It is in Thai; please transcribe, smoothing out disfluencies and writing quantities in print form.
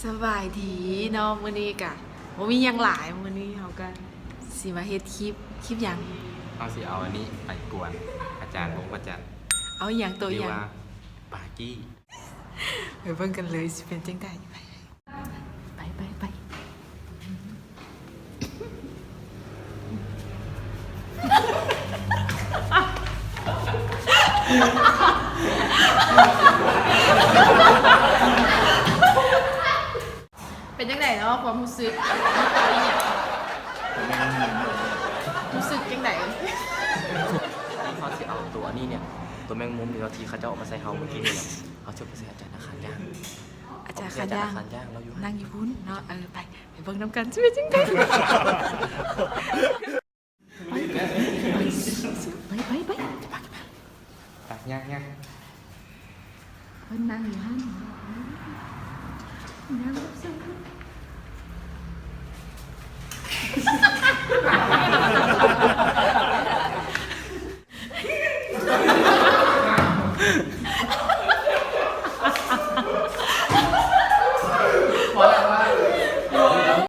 สบายดีเนาะมื้อนี้กะบ่มีหยังหลายมื้อนี้เฮาก็สิมาเฮ็ดคลิปหยังเอาสิเอาอันนี้ไปกวนอาจารย์อาจารย์เอาหยังตัวหยังว่าปากี้ไปเบิ่งกันเลยสิเป็นจังได๋ไปเป็นจังไดเนาะความรู้สึกรู้สึกจังได๋เขาสิเอาตัวนี้เนี่ยตัวแมงมุมเนี่ยที่เขาจะออกมาใส่เฮาเมื่อกี้เนี่ยเขาชุดไปใส่อาจารย์อาคารย่างอาจารย์คันย่างเราอยู่นั่งอยู่พุ่นเนาะไปเบิ่งนำกันสิเป็นจังได๋ไปปากย่างเพิ่นนั่งอยู่หั่นนั่งส